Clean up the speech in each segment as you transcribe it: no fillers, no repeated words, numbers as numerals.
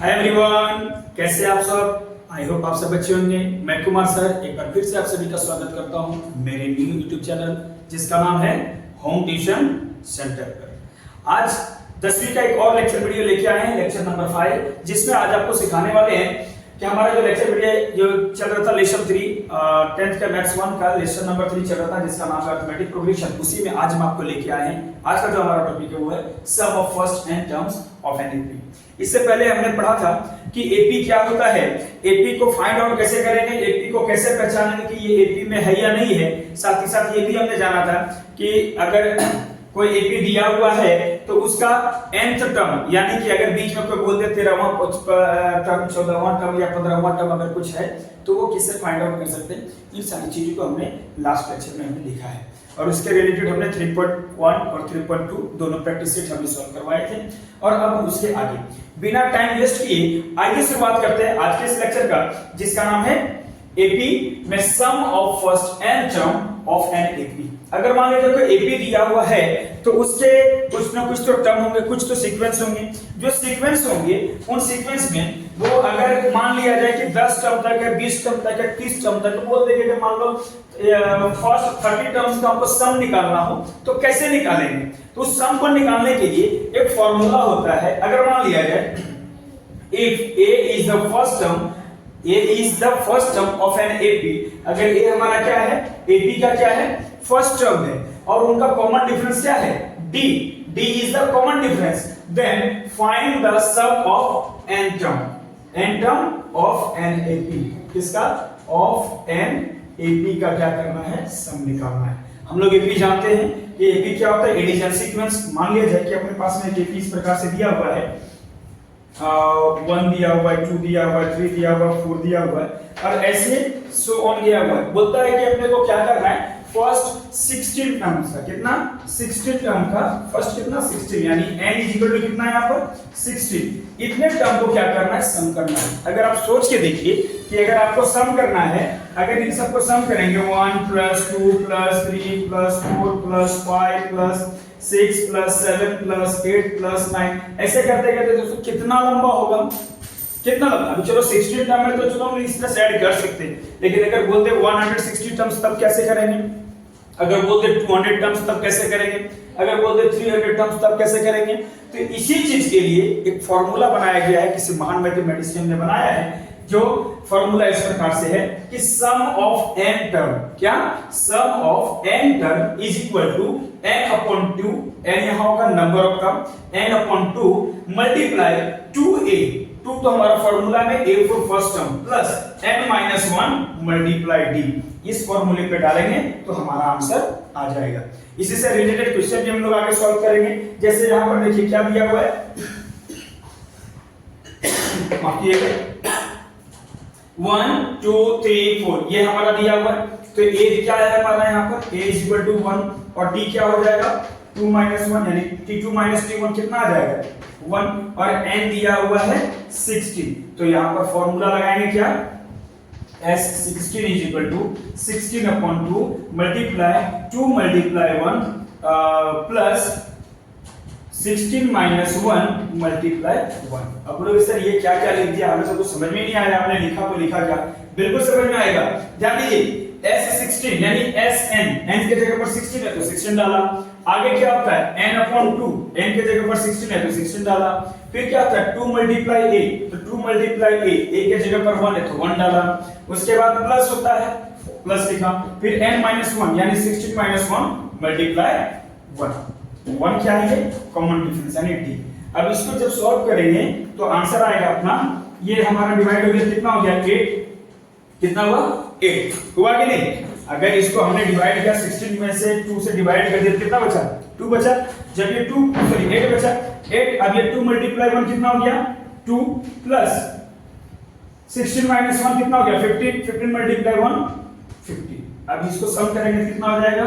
Hi everyone, कैसे आप सब। आई होप आप सब अच्छे होंगे। मैं कुमार सर एक बार फिर से आप सभी का स्वागत करता हूं मेरे न्यू यूट्यूब चैनल जिसका नाम है होम ट्यूशन सेंटर पर। आज 10वीं का एक और लेक्चर वीडियो लेके आए हैं, लेक्चर नंबर 5, जिसमें आज आपको सिखाने वाले हैं कि हमारा जो लेक्चर वीडियो जो चल रहा था लेसन 3 10th का मैथ्स 1 का लेसन नंबर 3 चल रहा था जिसका नाम है अरिथमेटिक प्रोग्रेशन। उसी में आज हम आपको लेके आए हैं। आज का जो हमारा टॉपिक है वो है sum of first n terms of an AP. इससे पहले हमने पढ़ा था कि एपी क्या होता है, एपी को फाइंड आउट कैसे करेंगे, एपी को कैसे पहचानेंगे कि ये एपी में है या नहीं है। साथ ही साथ ये भी हमने जाना था कि अगर कोई एपी दिया हुआ है तो उसका nth टर्म, यानी कि अगर बीच में कोई बोल दे 13वां टर्म, 14वां टर्म या 15वां टर्म अगर कुछ है तो वो किससे फाइंड आउट कर सकते हैं। इन सारी चीजों को हमने लास्ट लेक्चर में हमने लिखा है और उसके रिलेटेड हमने 3.1 और 3.2 दोनों प्रैक्टिस सेट हमने सॉल्व करवाए थे। और अब उसके आगे बिना टाइम वेस्ट किए आइए शुरुआत करते हैं आज के इस लेक्चर का, जिसका नाम है एपी में sum of first n term of an AP. अगर मान लीजिए कोई एपी दिया हुआ है तो उसके कुछ ना कुछ तो टर्म होंगे, कुछ तो सीक्वेंस होंगे। जो सीक्वेंस होंगे उन सीक्वेंस में वो अगर मान लिया जाए कि 10 टर्म तक है, 20 टर्म तक है, 30 टर्म तक, बोल देंगे कि मान लो फर्स्ट 30 टर्म्स का हमको सम निकालना हो तो कैसे निकालेंगे। तो उस सम को निकालने के लिए एक फॉर्मूला होता है। अगर मान लिया जाए if a is the first term of an AP, अगर a हमारा क्या है, AP का क्या है, फर्स्ट टर्म है और उनका कॉमन डिफरेंस क्या है, d is the common difference, then find the sum of n term of an AP। किसका, of an AP का क्या करना है, सम निकालना है। हम लोग AP जानते हैं कि AP क्या होता है, एडिशन सीक्वेंस। मान लिया जाए कि अपने पास में AP इस प्रकार से दिया हुआ है, 1 दिया हुआ है, 2 दिया हुआ है, 3 दिया हुआ है, 4 दिया हुआ है और ऐसे सो ऑन दिया हुआ है। बोलता है कि अपने को क्या करना है, फर्स्ट 16 टर्म्स का कितना, 16 टर्म का फर्स्ट कितना 16, यानी n इज इक्वल टू कितना है यहाँ पर 16। इतने टर्म को क्या करना है, सम करना है। अगर आप सोच के देखिए कि अगर आपको सम करना है, अगर इन सबको सम करेंगे 1 + 2 + 3 + 4 + 5 + 6 + 7 + 8 + 9 ऐसे करते करते दोस्तों कितना लंबा होगा, कितना लंबा। अभी चलो 16 टर्म है तो चलो हम इस तरह से ऐड कर सकते हैं, लेकिन अगर बोलते 160 टर्म्स तब कैसे करेंगे, अगर बोलते 200 टर्म्स तब कैसे करेंगे, अगर बोलते 300 टर्म्स तब कैसे करेंगे। तो इसी चीज के लिए एक फॉर्मूला बनाया गया है, किसी महान मैथमेटिशियन ने बनाया है, जो फॉर्मूला इस प्रकार से है कि सम ऑफ n टर्म, क्या, sum of n term is equal to n/2, n यहां होगा number of term, n/2 multiply 2a, 2 तो हमारा फॉर्मूला में a for first term plus n-1 multiply d। इस फॉर्मूले पे डालेंगे तो हमारा आंसर आ जाएगा। इसी से रिलेटेड क्वेश्चन भी हम लोग आगे सॉल्व करेंगे। जैसे यहां पर देखिए क्या दिया हुआ है, माफ कीजिएगा, 1 2 3 4 ये हमारा दिया हुआ है। तो a क्या है हमारा यहाँ पर, a इज इक्वल टू 1 और d क्या हो जाएगा 2 - 1, यानी t2 - t1 कितना आ जाएगा 1 और n दिया हुआ है 16। तो यहाँ पर फॉर्मूला लगाएंगे क्या, s16 is equal to 16/2 multiply 2 multiply 1 plus 16 - 1 multiply 1। अब लोग सर ये क्या क्या लिख दिया, हमें तो समझ में नहीं आया, आपने लिखा तो लिखा क्या, बिल्कुल समझ में आएगा। ध्यान दीजिए s16 यानी sn, n के जगह पर 16 है तो 16 डाला। आगे क्या होता है n/2, n के जगह पर 16 है तो 16 डाला। फिर क्या होता है 2 मल्टीप्लाई a, तो 2 मल्टीप्लाई a के जगह पर 1 है तो 1 डाला। उसके बाद प्लस होता है, प्लस लिखा, फिर n-1 यानी 16 - 1 मल्टीप्लाई 1 क्या है, कॉमन डिफरेंस यानी d। अब इसको जब सॉल्व करेंगे तो आंसर आएगा अपना, ये हमारा डिवाइड हो गया, कितना हो गया 8, कितना हुआ 8 हुआ कि नहीं। अगर इसको हमने डिवाइड किया 16 में से 2 से डिवाइड कर दिया, कितना बचा 2 बचा। जब ये 8 बचा 8, अब ये 2 मल्टीप्लाई 1 कितना हो गया 2 प्लस 16 - 1 कितना हो गया 15, 15 मल्टीप्लाई 1 50। अब इसको सम करेंगे कितना हो जाएगा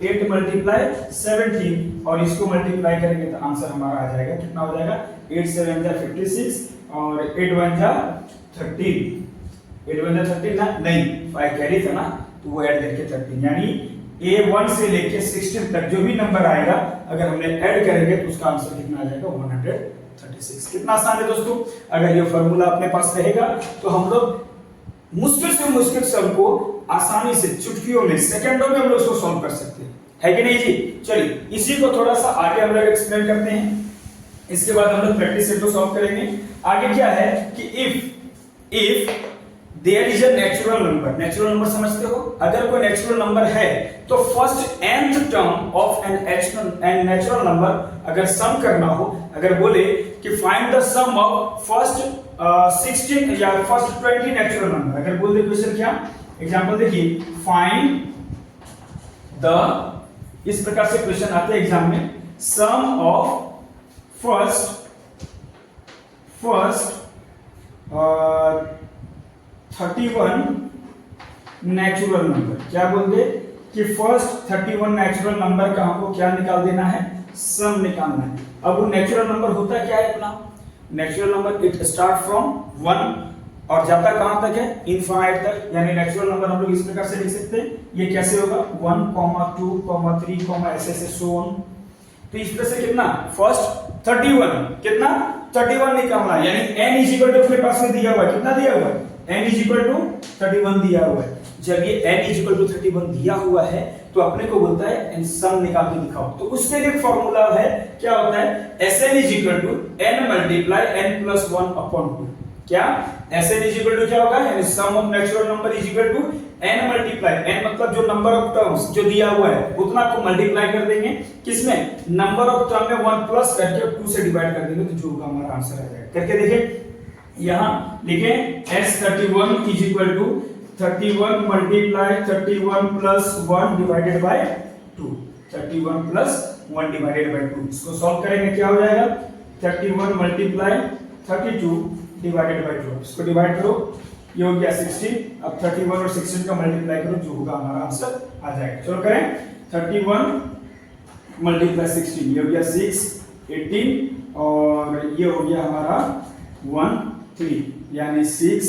8 मल्टीप्लाई 17 और इसको मल्टीप्लाई करेंगे तो आंसर हमारा आ जाएगा, कितना हो जाएगा 8 7 जा 56 और 8 1 जा 13, 8 1 जा 13 ना, नहीं 5 कैरी था ना तो वो ऐड करके 13, यानी A1 से लेके 16 तक जो भी नंबर आएगा अगर हमने ऐड करेंगे तो उसका आंसर कितना आ जाएगा 36। कितना आसान है दोस्तों। अगर ये फॉर्मूला अपने पास रहेगा तो हम लोग मुश्किल से मुश्किल सम को आसानी से चुटकियों में, सेकंडों में हम लोग इसको सॉल्व कर सकते हैं, है कि नहीं जी। चलिए इसी को थोड़ा सा आगे हम लोग एक्सप्लेन करते हैं, इसके बाद हम लोग प्रैक्टिस सेट को सॉल्व करेंगे। आगे क्या है कि if there is a natural number, natural number समझते हो, अगर कोई नेचुरल नंबर है तो first nth term of n natural number अगर सम करना हो, अगर बोले कि find the sum of first 16 या फर्स्ट 20 नेचुरल नंबर, अगर बोल दे क्वेश्चन क्या, एग्जांपल देखिए, फाइंड द, इस प्रकार से क्वेश्चन आते हैं एग्जाम में, sum of first 31 natural number, क्या बोल दे कि फर्स्ट 31 नेचुरल नंबर का हमको क्या निकाल देना है, सम निकालना है। अब वो नेचुरल नंबर होता क्या है अपना, natural number it start from 1 और जाता कहां तक है, इनफाइनाइट तक, यानी नेचुरल नंबर हम लोग इस प्रकार से लिख सकते हैं, ये कैसे होगा 1, 2, 3, ऐसे सो ऑन। तो इस तरह से कितना, फर्स्ट 31, कितना 31 निकालना है, यानी n इज इक्वल टू अपने पास में दिया हुआ है, कितना दिया हुआ है, n इज इक्वल टू 31 दिया हुआ है। जब ये n इज इक्वल टू 31 दिया हुआ है तो अपने को बोलता है सम निकाल के दिखाओ, तो उसके लिए फॉर्मूला है, क्या होता है, Sn is equal to n multiply n plus 1 upon 2। क्या Sn इज इक्वल टू क्या होगा, यानी sum of natural number is equal to n multiply, n मतलब जो नंबर ऑफ टर्म्स जो दिया हुआ है उतना को मल्टीप्लाई कर देंगे, किसमें, नंबर ऑफ टर्म में 1 प्लस करके 2 से डिवाइड कर देंगे, तो जो होगा हमारा आंसर आ जाएगा। करके देखें, यहां लिखें S31 is equal to 31 multiply 31 plus 1 divided by 2, 31 plus 1 divided by 2, इसको सॉल्व करेंगे क्या हो जाएगा, 31 मल्टीप्लाई 32 डिवाइडेड बाय 2, इसको डिवाइड करो, ये हो गया 16, अब 31 और 16 का मल्टीप्लाई करो, जो होगा हमारा आंसर आ जाएगा। चलो करें, 31 मल्टीप्लाई 16, ये हो गया 6, 18 और ये हो गया हमारा 1, 3, यानी 6,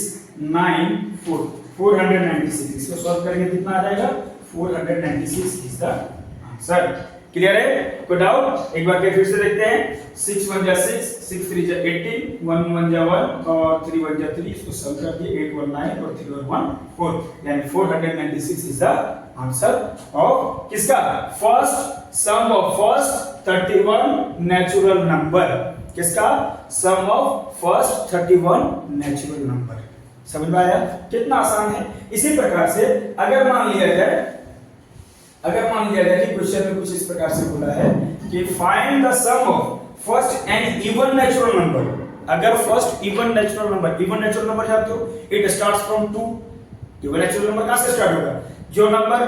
9, 4, 496, इसको सॉल्व करेंगे कितना आ जाएगा, 496 इज द आंसर। क्लियर है, कोई डाउट, एक बार फिर से देखते हैं, 6 1 जा 6, 6 3 जा 18, 1 1 जा 1 और 3 1 जा 3, इसको सम कर दिए, 8 1 9 और 3 1 4, यानी 496 इज द आंसर ऑफ किसका, first sum of first 31 natural number, किसका, sum of first 31 natural number. समझ में आया, कितना आसान है। इसी प्रकार से अगर मान लिया जाए कि क्वेश्चन में कुछ इस प्रकार से बोला है कि find the sum of first n even natural number, अगर फर्स्ट इवन नेचुरल नंबर जानते हो, it starts from 2, even natural number कहां से स्टार्ट होगा, जो नंबर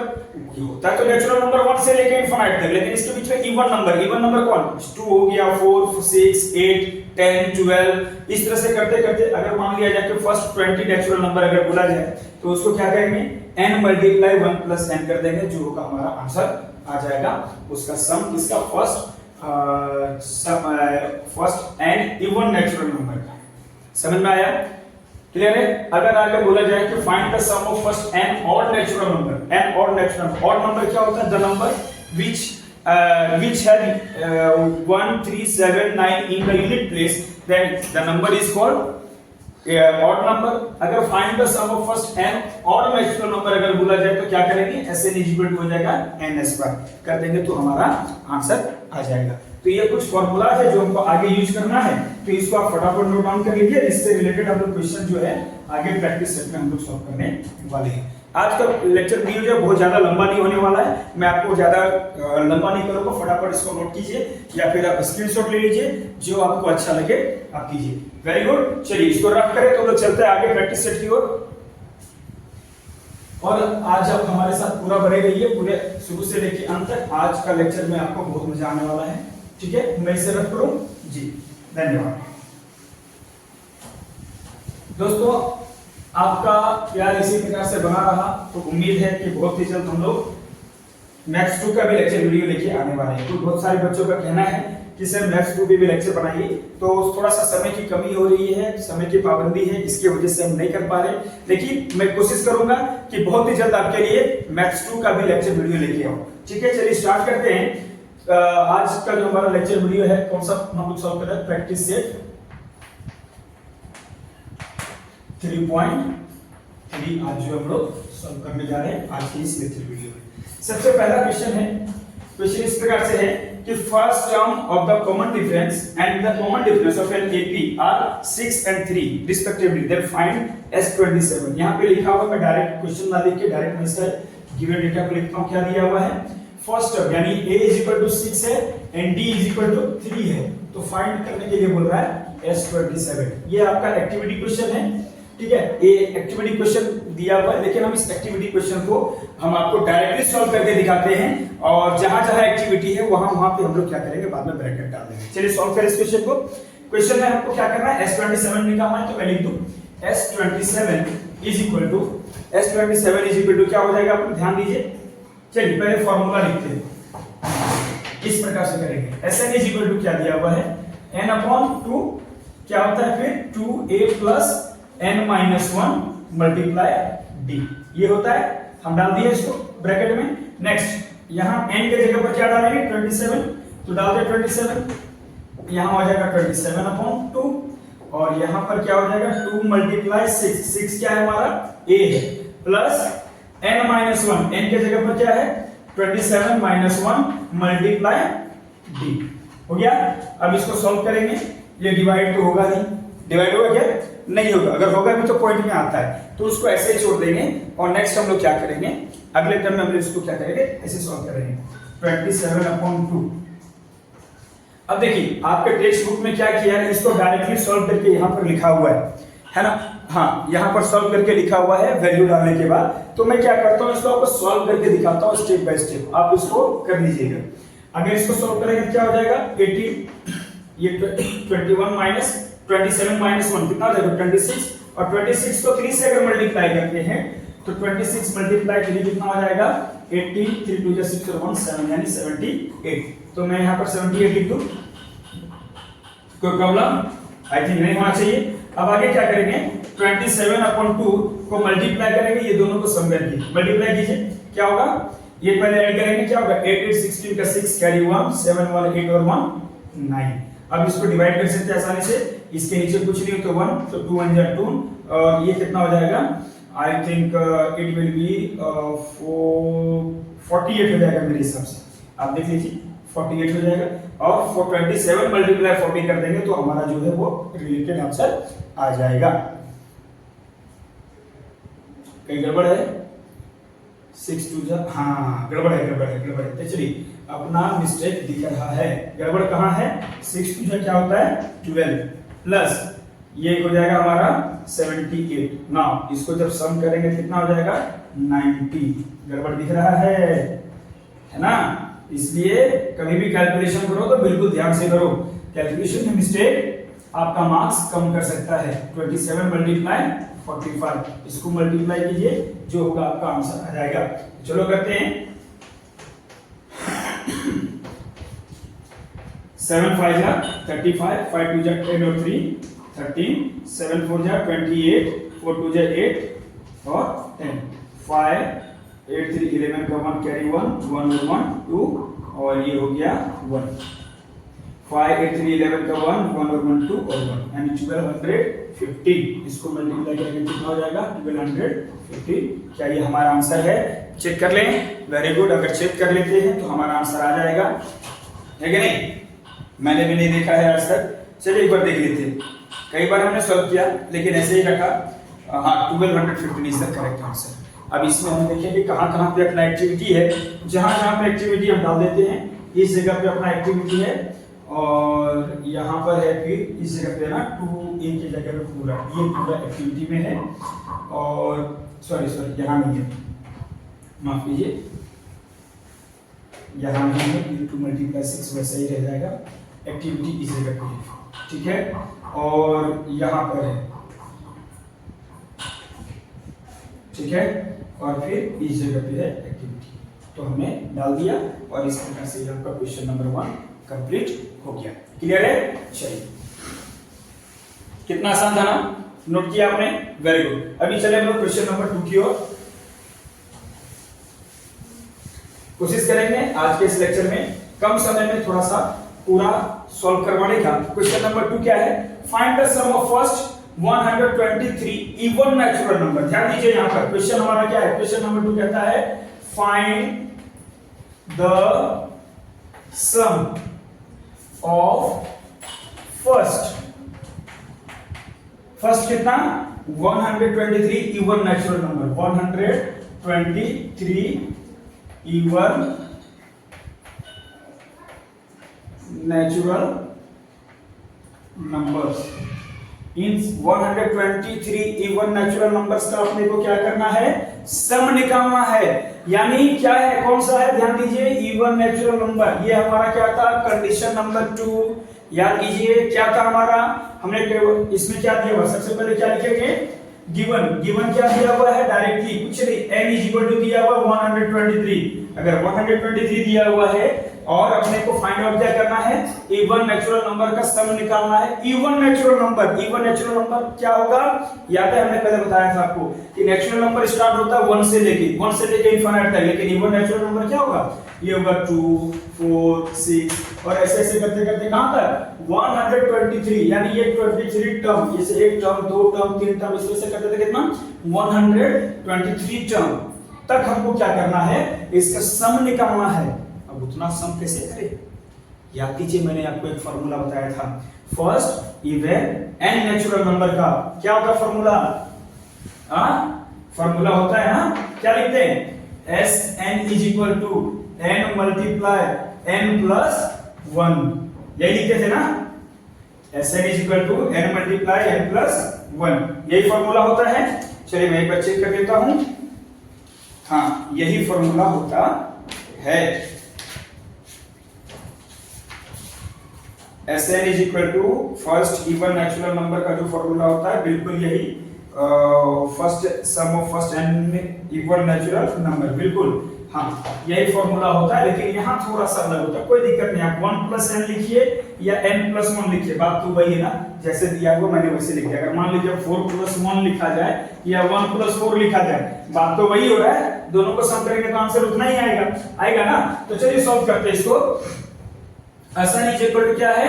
होता है तो नेचुरल नंबर 1 से लेकर इनफिनिट तक, लेकिन इसके बीच में इवन नंबर कौन, 2 हो गया, 4 6 8 10 12, इस तरह से करते करते अगर मान लिया जाए कि फर्स्ट 20 नेचुरल नंबर अगर बोला जाए तो उसको क्या करेंगे, n मल्टीप्लाई 1 प्लस n कर देंगे, जो होगा हमारा आंसर आ जाएगा, उसका सम किसका, first n even natural number का। समझ में आया, क्लियर है। अगर आगे बोला जाए कि find the sum of first n odd natural number, n odd natural, odd number क्या होता है, the number which had 1 3 7 9 in the unit place, then the number is called odd number। अगर find the sum of first n odd natural number अगर बोला जाए तो क्या करेंगे, Sn is equal to हो जाएगा ns पर कर देंगे, तो हमारा आंसर आ जाएगा। तो ये कुछ फॉर्मूला है जो हमको आगे यूज करना है, तो इसको आप फटाफट नोट डाउन कर लीजिए, इससे रिलेटेड हम लोग क्वेश्चन जो है आगे प्रैक्टिस सेट में हम लोग सॉल्व करने वाले हैं। आज का लेक्चर वीडियो जो बहुत ज्यादा लंबा नहीं होने वाला है, मैं आपको ज्यादा लंबा नहीं करूंगा, फटाफट इसको नोट कीजिए या फिर आप स्क्रीनशॉट ले लीजिए, जो आपको अच्छा लगे आप कीजिए। वेरी गुड, चलिए इसको रफ करें तो लोग चलते हैं आगे प्रैक्टिस सेट की ओर। और आज आप हमारे साथ पूरा बने रहिए, पूरे शुरू से लेकर अंत तक। आज का लेक्चर में आपको बहुत मजा आने वाला है, ठीक है। मैं इसे रख करूं जी, धन्यवाद दोस्तों। आपका प्यार इसी प्रकार से बना रहा तो उम्मीद है कि बहुत ही जल्द हम लोग मैथ्स 2 का भी लेक्चर वीडियो लेके आने वाले हैं। तो बहुत सारे बच्चों का कहना है कि सर मैथ्स 2 भी लेक्चर बनाइए, तो थोड़ा सा समय की कमी हो रही है, समय की पाबंदी है, इसकी वजह से हम नहीं कर पा रहे, लेकिन मैं कोशिश करूंगा कि बहुत ही जल्द आपके लिए मैथ्स 2 का भी लेक्चर वीडियो लेके आऊं, ठीक है। चलिए स्टार्ट करते हैं। आज का जो हमारा लेक्चर वीडियो है कौन सा हम लोग सॉल्व कर रहे हैं, प्रैक्टिस सेट 3.3 आज जो हम लोग सॉल्व करने जा रहे हैं आज की इस लेक्चर वीडियो में। सबसे पहला क्वेश्चन है, क्वेश्चन इस प्रकार से है कि first term of the common difference and the common difference of an AP are 6 and 3 respectively, then find S27। यहाँ पे लिखा हुआ, मैं डायरेक्ट क्वेश्चन ना लिख के डायरेक्ट मैं इसका गिवन डेटा को लिखता हूँ। क्या दिया हुआ है, फर्स्ट टर्म यानी a = 6 है एंड d = 3 है, तो फाइंड करने के लिए बोल रहा है S27। ये आपका एक्टिविटी क्वेश्चन है, ठीक है। ये एक्टिविटी क्वेश्चन दिया हुआ है, लेकिन हम इस एक्टिविटी क्वेश्चन को हम आपको डायरेक्टली सॉल्व करके दिखाते हैं, और जहां जहां एक्टिविटी है वहां पे हम लोग क्या करेंगे, बाद में ब्रैकेट डाल देंगे। चलिए सॉल्व करें इस क्वेश्चन को। क्वेश्चन में हमको क्या करना है, S27 निकालना है, तो मैं लिख दूं S27 क्या हो जाएगा, आप ध्यान दीजिए। चलिए पहले फॉर्मूला लिखते हैं, इस प्रकार से करेंगे। Sn क्या दिया हुआ है, n/2 क्या होता है फिर 2a + n-1 मल्टीप्लाई d, ये होता है। हम डाल दिए इसको ब्रैकेट में। नेक्स्ट यहाँ n के जगह पर क्या डालेंगे 27, तो डाल दे 27, यहाँ हो जाएगा 27/2, और यहाँ पर क्या हो जाएगा 2 × 6 क्या है हमारा a है, प्लस n-1, n के जगह पर क्या है 27 - 1 मल्टीप्लाई d, हो गया। अब इसको सॉल्व करेंगे, ये डिवाइड तो होगा नहीं, डिवाइड होगा क्या, नहीं होगा। अगर होगा भी तो पॉइंट में आता है, तो उसको ऐसे ही छोड़ देंगे। और नेक्स्ट हम लोग क्या करेंगे, अगले टर्म में हम इसको क्या करेंगे, ऐसे सॉल्व करेंगे 27/2। अब देखिए आपके टेक्स्ट बुक में क्या किया है, इसको डायरेक्टली सॉल्व करके यहाँ पर लिखा हुआ है ना। हाँ, यहाँ पर सॉल्व करके लिखा हुआ है वैल्यू डालने के बाद। तो मैं क्या करता हूँ, इसको आपको सॉल्व करके दिखाता हूँ स्टेप बाय स्टेप, आप इसको कर लीजिएगा। अगर इसको सॉल्व करेंगे क्या हो जाएगा 18, ये 21 - 27 - 1 कितना हो जाएगा 26, और 26 को 3 से अगर मल्टीप्लाई करते हैं तो 26 × 3 कितना हो जाएगा 18, 3 × 2 = 6 और 1 7 यानी 78। तो मैं यहाँ पर 78 लिख दूं, कोई प्रॉब्लम आई थिंक नहीं होना चाहिए। अब आगे क्या करेंगे, 27/2 को मल्टीप्लाई करेंगे, ये दोनों को सम करके मल्टीप्लाई कीजिए, क्या होगा, ये पहले ऐड करेंगे, क्या होगा 8 8 16 का 6 कैरी 1 7 1 8 और 1 9। अब इसको डिवाइड कर सकते हैं आसानी से, इसके नीचे कुछ नहीं हो तो 1, तो 2 1 = 2, और ये कितना हो जाएगा, I think it will be 48 हो जाएगा मेरे हिसाब से, आप देख लीजिए 48 हो जाएगा। और 27 × 40 कर देंगे तो हमारा जो है वो रिलेटेड आंसर आ जाएगा। कहीं गड़बड़ है, 6 2 जा, हाँ गड़बड़ है। तो चलिए अपना मिस्टेक दिख रहा है, गड़बड़ कहाँ है, 6 2 जा क्या होता है 12, प्लस ये हो जाएगा हमारा 78। ना इसको जब सम करेंगे कितना हो जाएगा 90, गड़बड़ दिख रहा है ना। इसलिए कभी भी कैलकुलेशन करो तो बिल्कुल ध्यान से करो, कैलकुलेशन में मिस्टेक आपका मार्क्स कम कर सकता है। 27 × 45, इसको मल्टीप्लाई कीजिए, जो होगा आपका आंसर आ जाएगा। चलो करते हैं, 7 5 जा 35, 5 2 जा 10 और 3 13, 7 4 जा 28, 4 2 जा 8 और 10, 5 8 3 11 का 1 कैरी 1 1 और 1 2, और ये हो गया 1, 5 8 3 11 का 1 1 और 1 2 और 1, यानी 1250। इसको मल्टीप्लाई करेंगे कितना हो जाएगा 1250। क्या ये हमारा आंसर है, चेक कर लें, वेरी गुड। अगर चेक कर लेते हैं तो हमारा आंसर आ जाएगा, है कि नहीं, मैंने भी नहीं देखा है आज तक। चलिए एक बार देख लेते हैं, कई बार हमने सॉल्व किया लेकिन ऐसे ही रखा। हाँ 1250 इज द करेक्ट आंसर। अब इसमें हम देखेंगे कहाँ पे अपना एक्टिविटी है, जहाँ पे एक्टिविटी हम डाल देते हैं, इस जगह पे अपना एक्टिविटी है, और यहाँ पर है फिर इस जगह पे ना 2a की जगह पे पूरा, ये पूरा एक्टिविटी में है, और सॉरी यहाँ नहीं है, माफ कीजिए, यहाँ नहीं है, 2 × 6 वैसे ही रह जाएगा, एक्टिविटी इस जगह पे है, ठीक है, और यहाँ पर है, ठीक है, और फिर इस जगह पे है एक्टिविटी, तो हमने डाल दिया, और इस प्रकार से आपका क्वेश्चन नंबर 1 कंप्लीट हो गया। क्लियर है, चलिए कितना आसान था ना, नोट किया आपने, वेरी गुड। अभी चले हम लोग क्वेश्चन नंबर 2 की ओर। कोशिश करेंगे आज के इस लेक्चर में कम समय में थोड़ा सा पूरा सॉल्व करवाने का। क्वेश्चन नंबर 2 क्या है? Find the sum of first 123 even natural number. ध्यान दीजिए यहां पर क्वेश्चन हमारा क्या है? क्वेश्चन नंबर 2 कहता है find the sum of first कितना? 123 even natural number, 123 even natural numbers. इन 123 इवन नेचुरल नंबर्स का अपने को क्या करना है? सम निकालना है। यानी क्या है, कौन सा है? ध्यान दीजिए, इवन नेचुरल नंबर। ये हमारा क्या था? Condition number 2। याद कीजिए क्या था हमारा? हमने इसमें क्या दिया हुआ? सबसे पहले क्या लिखेंगे? गिवन क्या दिया हुआ है? डायरेक्टली कुछ नहीं, n इज इक्वल टू दिया हुआ 123। अगर 123 दिया हुआ है और अपने को फाइंड आउट क्या करना है? इवन नेचुरल नंबर का सम निकालना है। इवन नेचुरल नंबर क्या होगा? याद है हमने पहले बताया था आपको कि नेचुरल नंबर स्टार्ट होता है 1 से लेके इनफिनिट तक, लेकिन इवन नेचुरल नंबर क्या होगा? ये होगा 2, 4, 6 और ऐसे ऐसे करते करते कहां तक? 123। यानी ये 23 टर्म, जैसे एक टर्म, दो टर्म, तीन टर्म, इस तरह से करते थे कितना? 123 टर्म तक हमको क्या करना है? इसका सम निकालना है। अब उतना सम कैसे करें? याद कीजिए मैंने आपको एक फार्मूला बताया था, first even n natural number का क्या होता है फार्मूला? फार्मूला होता है ना, क्या लिखते हैं? S n is equal to n multiply n plus 1, यही लिखते थे ना? S n is equal to n multiply n plus 1, यही फार्मूला होता है। चलिए मैं एक बार चेक कर देता हूं। हाँ, यही फार्मूला होता है। S n is equal to first even natural number का जो फॉर्मूला होता है, बिल्कुल यही first sum of first n even natural number, बिल्कुल हाँ यही फॉर्मूला होता है। लेकिन यहाँ थोड़ा सा अलग होता है, कोई दिक्कत नहीं, आप 1 प्लस एन लिखिए या n प्लस 1 लिखिए, बात तो वही है ना, जैसे दिया हुआ मैंने वैसे लिख दिया। अगर मान लीजिए 4 प्लस 1 लिखा जाए या 1 प्लस 4 लिखा जाए, बात तो वही हो रहा है, दोनों को सम करेंगे तो आंसर उतना ही आएगा ना। तो चलिए सॉल्व करते हैं इसको। एन इज इक्वल टू क्या है?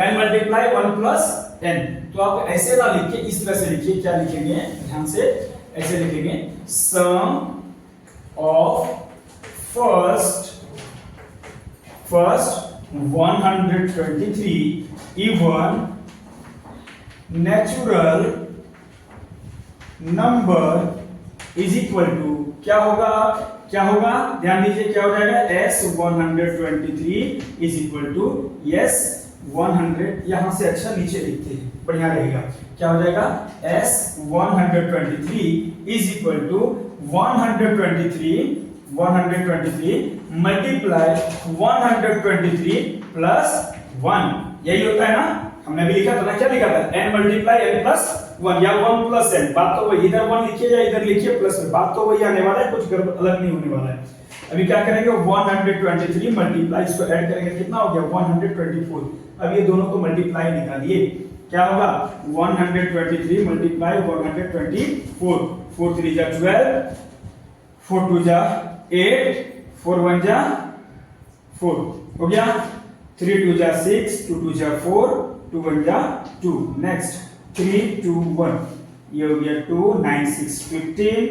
n multiply 1 plus n। तो आप ऐसे ना लिखिए, इस तरह से लिखिए। क्या लिखेंगे ध्यान से? ऐसे लिखेंगे, sum of first 123 even natural number is equal to क्या होगा? ध्यान दीजिए क्या हो जाएगा? S 123 is equal to yes 100, यहां से अच्छा नीचे लिखते हैं, बढ़िया रहेगा। क्या हो जाएगा? S 123 is equal to 123 multiply 123 plus 1, यही होता है ना? हमने भी लिखा था ना, क्या लिखा था? n मल्टीप्लाई n प्लस 1 या 1 प्लस n, बात तो वही, इधर 1 लिखिए या इधर लिखिए प्लस में, बात तो वही आने वाला है, कुछ अलग नहीं होने वाला है। अभी क्या करेंगे? 123 मल्टीप्लाई, इसको ऐड करेंगे, कितना हो गया? 124। अब ये दोनों को मल्टीप्लाई निकालिए, क्या होगा? 123 मल्टीप्लाई 124, 4 3 जा 12, 4 2 जा 8, 4 1 जा 4, हो गया? 3 2 जा 6, 2 2 जा 4, 2 1 जा 2। नेक्स्ट 3 2 1, ये हो गया 2 9 6 15,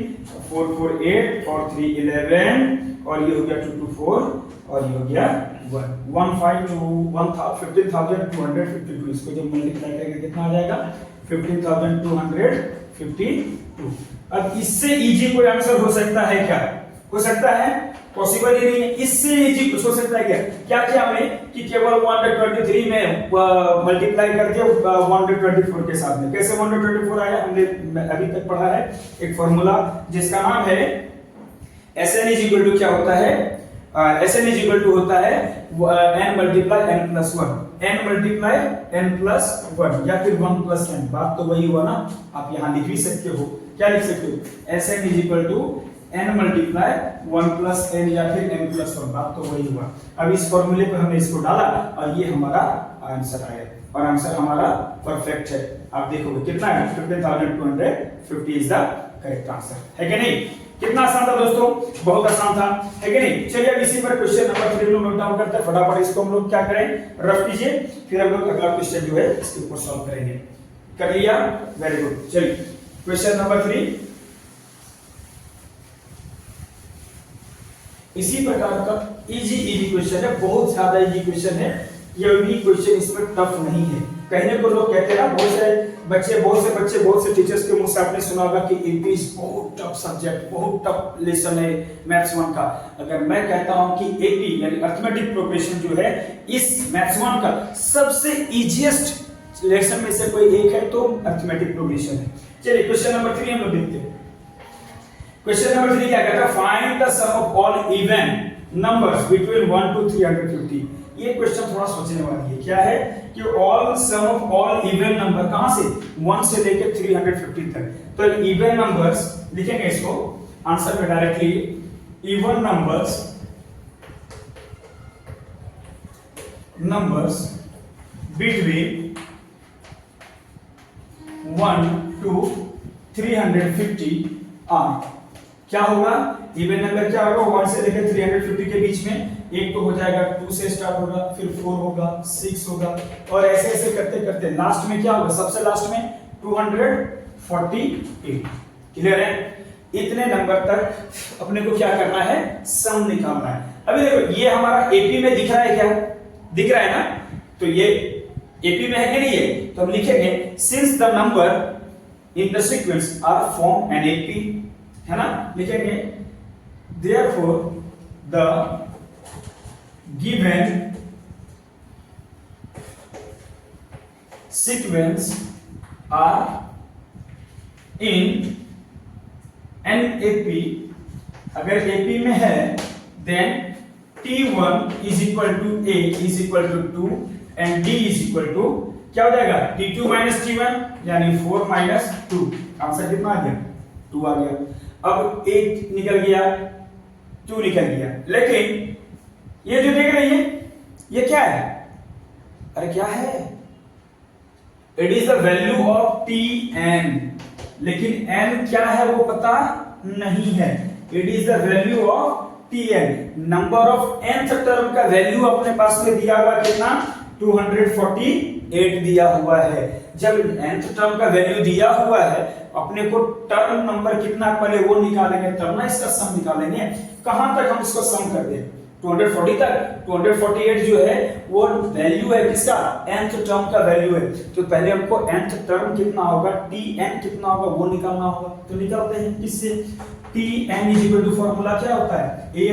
4 4 8 और 3 11, और ये हो गया 2 2 4 और ये हो गया 1 5 2 15,252। इसको जब मल्टीप्लाई करेंगे कितना आ जाएगा? 15,252। अब इससे इजी कोई आंसर हो सकता है क्या? हो सकता है? पॉसिबल ही नहीं है। इससे इजी कुछ हो सकता है क्या? क्या किया हमने कि केवल 123 में मल्टीप्लाई करके 124 के साथ में। कैसे 124 आया? हमने अभी तक पढ़ा है एक फॉर्मूला जिसका नाम है Sn इज इक्वल टू क्या होता है? Sn इज इक्वल टू होता है n multiply n plus 1, n multiply n plus 1 या फिर 1 प्लस n, बात तो वही हुआ ना। आप यहाँ लिख भी सकते हो, क्या लिख सकते हो? Sn is equal to n multiply 1 plus n या फिर n प्लस 1, बात तो वही हुआ। अब इस फॉर्मूले पे हमने इसको डाला और ये हमारा आंसर आया, और आंसर हमारा परफेक्ट है। आप देखोगे कितना है? 15,250 इज द करेक्ट आंसर, है कि नहीं? कितना आसान था दोस्तों, बहुत आसान था, है कि नहीं। चलिए अब इसी पर क्वेश्चन नंबर 3 नोट डाउन करते हैं, फटाफट इसको हम लोग क्या करें, रफ कीजिए, फिर हम लोग अगला क्वेश्चन जो है इसके ऊपर सॉल्व करेंगे। कर लिया, वेरी गुड। चलिए क्वेश्चन नंबर 3 इसी प्रकार का इजी क्वेश्चन है, बहुत ज्यादा इजी क्वेश्चन है, ये भी क्वेश्चन इसमें टफ नहीं है। कहने को लोग कहते हैं ना, बहुत से बच्चे बहुत से टीचर्स के मुंह से आपने सुना होगा कि एपी बहुत टफ सब्जेक्ट, बहुत टफ लेसन है मैथ्स 1 का। अगर मैं कहता हूं कि एपी यानी अरिथमेटिक प्रोग्रेशन जो है इस मैथ्स 1 का सबसे इजीएस्ट लेसन में से कोई एक है तो अरिथमेटिक प्रोग्रेशन है। चलिए क्वेश्चन नंबर 3 हम लोग देखते हैं। क्वेश्चन नंबर 3 क्या कहता है, find the sum of all even numbers between 1 to 350। ये क्वेश्चन थोड़ा सोचने वाली है। क्या है कि all sum of all even number कहां से, 1 से लेकर 350 तक। तो इवन नंबर्स लिखेंगे इसको आंसर में directly, even numbers between 1 to 350 are. क्या होगा, इवन नंबर क्या होगा, 1 से लेकर 350 के बीच में एक तो हो जाएगा 2 से स्टार्ट होगा, फिर 4 होगा, 6 होगा, और ऐसे ऐसे करते करते लास्ट में क्या होगा, सबसे लास्ट में 248। क्लियर है। इतने नंबर तक अपने को क्या करना है, सम निकालना है। अभी देखो ये हमारा एपी में दिख रहा है, क्या दिख रहा है ना, तो ये एपी में है कि नहीं है, तो हम लिखेंगे since the number in the sequence are from an AP, है ना, लिखेंगे therefore the given sequence are in NAP। अगर AP में है then T1 is equal to A is equal to 2 and D is equal to क्या हो जाएगा, T2 minus T1 यानी 4 minus 2। आंसर कितना आ गया, 2 आ गया। अब 8 निकल गया, 2 निकल गया, लेकिन ये जो देख रही है ये क्या है, अरे क्या है, it is the value of T n, लेकिन एन क्या है वो पता नहीं है। It is the value of T n, number of nth term का वैल्यू अपने पास में दिया हुआ कितना, 248 दिया हुआ है। जब nth टर्म का वैल्यू दिया हुआ है, अपने को टर्म नंबर कितना पहले वो निकालेंगे, तब ना इसका सम निकालेंगे। कहां तक हम इसको सम कर दें, 240 तक। 248 जो है वो वैल्यू है किसका, nth टर्म का वैल्यू है। तो पहले हमको nth टर्म कितना होगा, tn कितना होगा वो निकालना होगा। तो निकालते हैं किससे, tn is equal to formula क्या होता है, a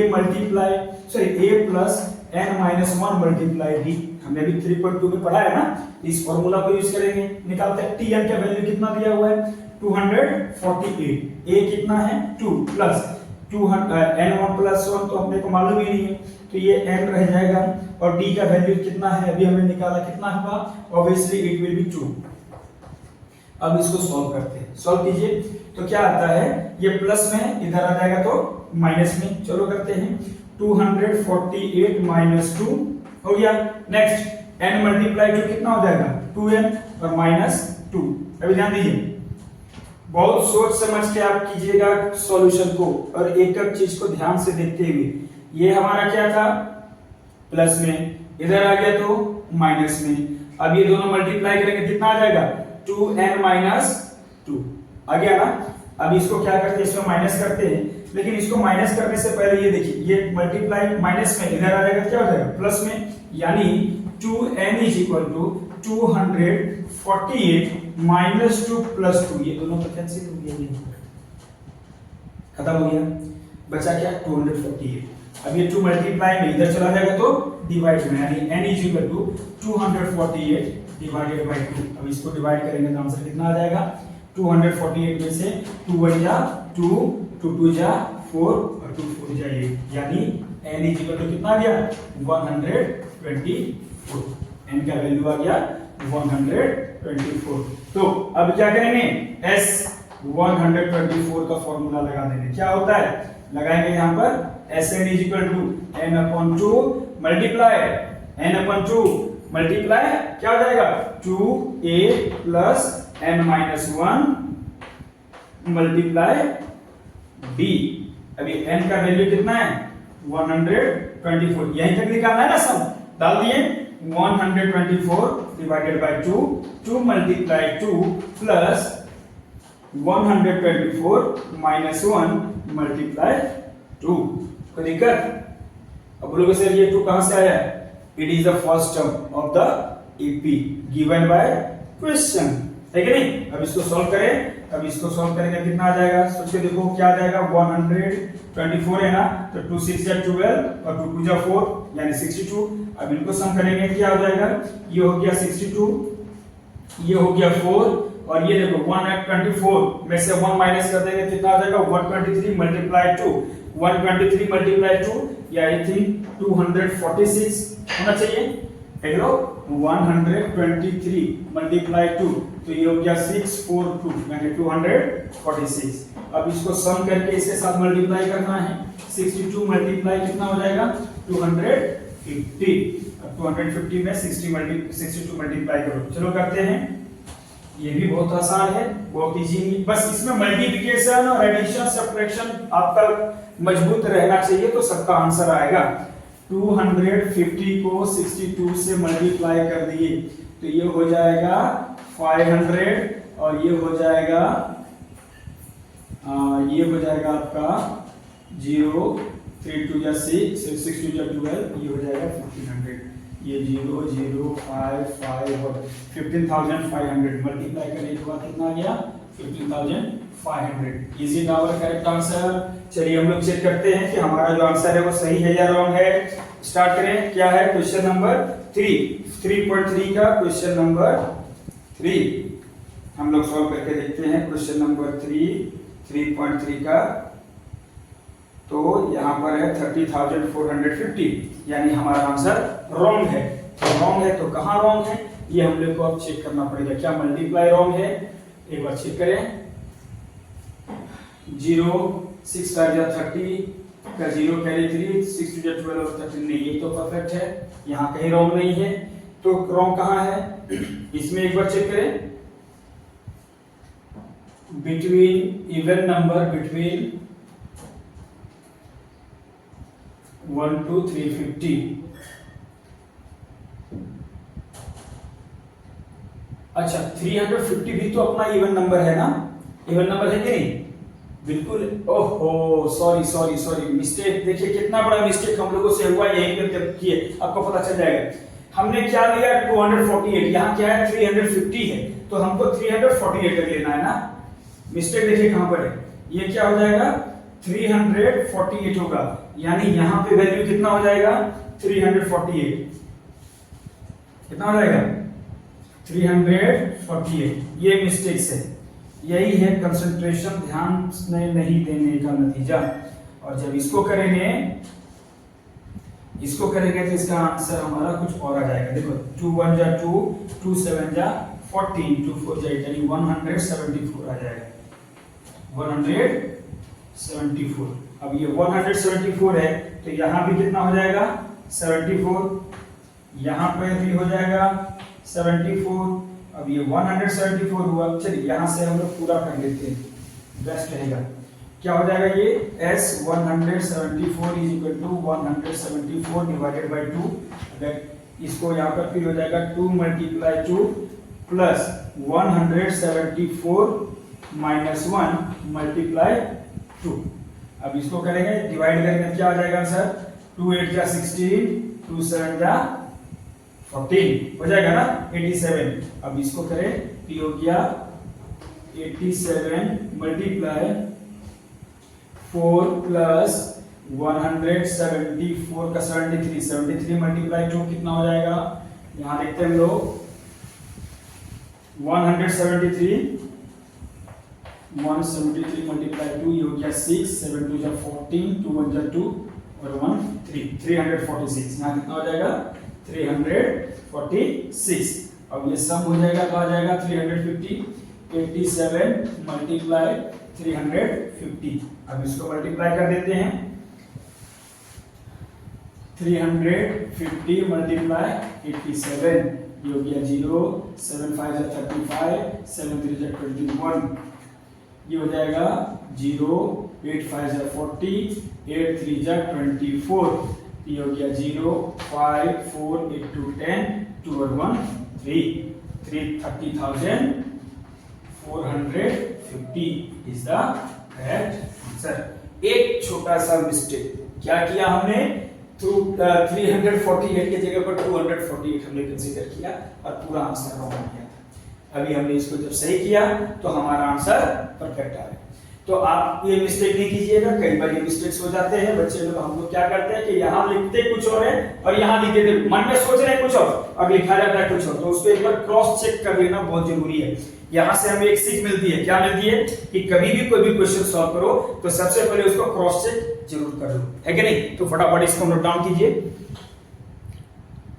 plus n minus 1 multiply d। हमने अभी 3.2 में पढ़ा है ना, इस फॉर्मूला को यूज करेंगे। निकालते हैं tn का वैल्यू कितना दिया हुआ है, 248। a कितना है 2 प्लस n1 प्लस 1 तो अपने को मालूम ही नहीं है, तो ये n रह जाएगा। और d का वैल्यू कितना है अभी हमने निकाला, कितना होगा, ऑब्वियसली इट विल बी 2। अब इसको सॉल्व करते हैं, सॉल्व कीजिए तो क्या आता है, ये प्लस में इधर आ जाएगा तो माइनस में। चलो करते हैं, 248 माइनस 2 हो गया। नेक्स्ट n मल्टीप्लाई 2 कितना हो जाएगा, 2n और माइनस 2। अभी ध्यान दीजिए, बहुत सोच समझ के आप कीजिएगा सॉल्यूशन को, और एक एक चीज को ध्यान से देखते हुए। ये हमारा क्या था, प्लस में, इधर आ गया तो माइनस में। अब ये दोनों मल्टीप्लाई करेंगे कितना आ जाएगा, 2n माइनस 2 आ गया ना। अब इसको क्या करते हैं, इसमें माइनस करते हैं, लेकिन इसको माइनस करने से पहले ये देखिए, ये मल्टीप्लाई माइनस में, इधर आ जाएगा क्या हो जाएगा, प्लस में, यानी 2n is equal to 248 minus 2 plus 2। ये दोनों का कैंसिल हो गया, खत्म हो गया, बचा क्या 248। अब ये 2 मल्टीप्लाई में इधर चला जाएगा तो डिवाइड में, यानी n is equal to 248 divided by 2। अब इसको डिवाइड करेंगे तो आंसर कितना आ जाएगा, 248 में से 2 1 जा 2, 2 2 जा 4 और 2 4 जा 8, यानी n इज इक्वल टू कितना आ गया, 124। n का वैल्यू आ गया 124। तो अब क्या करेंगे, s 124 का फॉर्मूला लगा देंगे। क्या होता है, लगाएंगे यहाँ पर Sn is equal to n/2 multiply n/2 multiply क्या हो जाएगा, 2a plus n-1 multiply d. अभी n का वैल्यू कितना है 124, यहीं तक निकालना है ना सम, डाल दिए 124 divided by 2, 2 multiply 2 plus 124 minus 1 multiply 2। कोई दिक्कत? अब बोलोगे सर ये 2 कहां से आया? It is the first term of the AP given by question, है कि नहीं? अब इसको सॉल्व करें। अब इसको सॉल्व करेंगे कितना आ जाएगा? सोच के देखो क्या आ जाएगा। 124 है ना, तो 2 6 जा 12 और 2 2 जा 4 यानी 62। अब इनको सम करेंगे क्या हो जाएगा? ये हो गया 62, ये हो गया 4 और ये देखो 124 में से 1 माइनस कर देंगे कितना आ जाएगा? 123 मल्टीप्लाई 2, 123 मल्टीप्लाई 2 या आई थिंक 246 होना चाहिए। देख लो 123 मल्टीप्लाई 2 तो ये हो गया 642 यानी 246। अब इसको सम करके इसके साथ मल्टीप्लाई करना है। 62 मल्टीप्लाई कितना हो जाएगा? 250। अब 250 में 62 मल्टीप्लाई करो। चलो करते हैं, ये भी बहुत आसान है, बहुत इजी। बस इसमें मल्टीप्लिकेशन और एडिशन सब्ट्रैक्शन आपका मजबूत रहना चाहिए तो सबका आंसर आएगा। 250 को 62 से मल्टीप्लाई कर दिए तो ये हो जाएगा 500 और ये हो जाएगा आपका 0, 3 2 जा 6, 6 2 जा 12, ये हो जाएगा 1500। ये 0 0 5 5 और 15500 मल्टीप्लाई करने के बाद कितना आ गया? 15500। Is it our correct answer? चलिए हम लोग चेक करते हैं कि हमारा जो आंसर है वो सही है या रॉन्ग है। स्टार्ट करें। क्या है? क्वेश्चन नंबर 3.3 का क्वेश्चन नंबर 3 हम लोग सॉल्व करके देखते हैं। क्वेश्चन नंबर 3.3 का तो यहाँ पर है 30,450 यानी हमारा आंसर रॉन्ग है। रॉन्ग है तो कहाँ रॉन्ग है ये हम लोग को अब चेक करना पड़ेगा। क्या मल्टीप्लाई रॉन्ग है? एक बार चेक करें। 0 6 5 जा 30 का 0 कैरी 3, 6 2 जा 12 और 13 नहीं, ये तो परफेक्ट है, यहाँ कहीं रॉन्ग नहीं है। तो रॉन्ग कहाँ है इसमें एक बार चेक करें। Between even number between 1 to 350। अच्छा 350 भी तो अपना इवन नंबर है ना? इवन नंबर है कि नहीं? बिल्कुल। ओहो सॉरी मिस्टेक। देखिए कितना बड़ा मिस्टेक हम लोगों से हुआ, यहीं पे जब किए आपको पता चल जाएगा। हमने क्या लिया 248, यहाँ क्या है 350 है तो हमको 348 कर लेना है ना। मिस्टेक देखिए कहां पर है। ये क्या हो जाएगा 348 होगा यानी यहाँ पे वैल्यू कितना हो जाएगा 348। कितना हो जाएगा 348। ये मिस्टेक है, यही है कंसंट्रेशन, ध्यान में नहीं देने का नतीजा। और जब इसको करेंगे तो इसका आंसर हमारा कुछ और आ जाएगा। देखो 2 1 जा 2, 2 7 जा 14, 2 4 जा 8 यानी 174 आ जाएगा। 174। अब ये 174 है तो यहाँ भी कितना हो जाएगा 74, यहाँ पर भी हो जाएगा 74। अब ये 174 हुआ। चलिए यहाँ से हम लोग पूरा कर लेते हैं, बेस्ट रहेगा। क्या हो जाएगा ये S 174 is equal to 174 divided by 2। अगर इसको यहाँ पर फिर हो जाएगा 2 मल्टीप्लाई 2 प्लस 174 माइनस 1 मल्टीप्लाई 2। अब इसको करेंगे डिवाइड करेंगे क्या आ जाएगा आंसर 2 8 जा 16, 2 7 जा 14 हो जाएगा ना 87। अब इसको करें तो हो गया 87 मल्टीप्लाई 4 प्लस 174 का 73 मल्टीप्लाई 2 कितना हो जाएगा यहाँ देखते हैं हम लोग 173 मल्टीप्लाई 2 ये हो गया 6, 7 2 जा 14, 2 1 जा 2 और 1 3, 346। यहाँ कितना हो जाएगा 346। अब ये सम हो जाएगा तो आ जाएगा 350, 87 मल्टीप्लाई 350। अब इसको मल्टीप्लाई कर देते हैं 350 मल्टीप्लाई 87 ये हो गया 0, 7 5 जा 35, 7 3 जा 21 ये हो जाएगा 0 8 5 जा 40, 8 3 जा 24, ये हो गया 0 5 4 8 2 10, 2 और 1 3, 30,450 इज द करेक्ट आंसर। एक छोटा सा मिस्टेक क्या किया हमने, 348 की जगह पर 248 हमने कंसीडर किया और पूरा आंसर रॉन्ग आ गया था। अभी हमने इसको जब सही किया तो हमारा आंसर परफेक्ट आ गया। तो आप ये मिस्टेक नहीं कीजिएगा, कई बार ये मिस्टेक्स हो जाते हैं बच्चे लोग। हम लोग क्या करते हैं कि यहाँ लिखते कुछ और है और यहाँ लिख देते, मन में सोच रहे हैं कुछ और लिखा जाता है कुछ और। तो उसको एक बार क्रॉस चेक कर लेना बहुत जरूरी है। यहाँ से हमें एक सीख मिलती है, क्या मिलती है कि कभी भी कोई भी क्वेश्चन सॉल्व करो तो सबसे पहले उसको क्रॉस चेक जरूर कर लो, है कि नहीं। तो फटाफट इसको नोट डाउन कीजिए।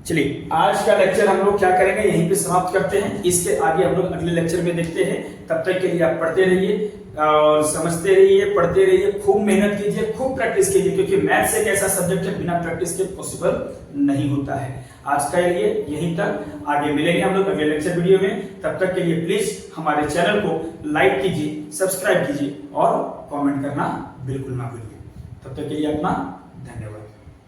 चलिए आज का लेक्चर हम लोग क्या करेंगे, यहीं पे समाप्त करते हैं। इसके आगे हम लोग अगले लेक्चर में देखते हैं। तब तक के लिए आप पढ़ते रहिए और समझते रहिए, पढ़ते रहिए, खूब मेहनत कीजिए, खूब प्रैक्टिस कीजिए, क्योंकि मैथ्स एक ऐसा सब्जेक्ट है बिना प्रैक्टिस के पॉसिबल नहीं होता है। आज का लिए यहीं तक, आगे मिलेंगे हम लोग अगले लेक्चर वीडियो में। तब तक के लिए प्लीज हमारे चैनल को लाइक कीजिए, सब्सक्राइब कीजिए और कमेंट करना बिल्कुल ना भूलिए। तब तक के लिए अपना धन्यवाद।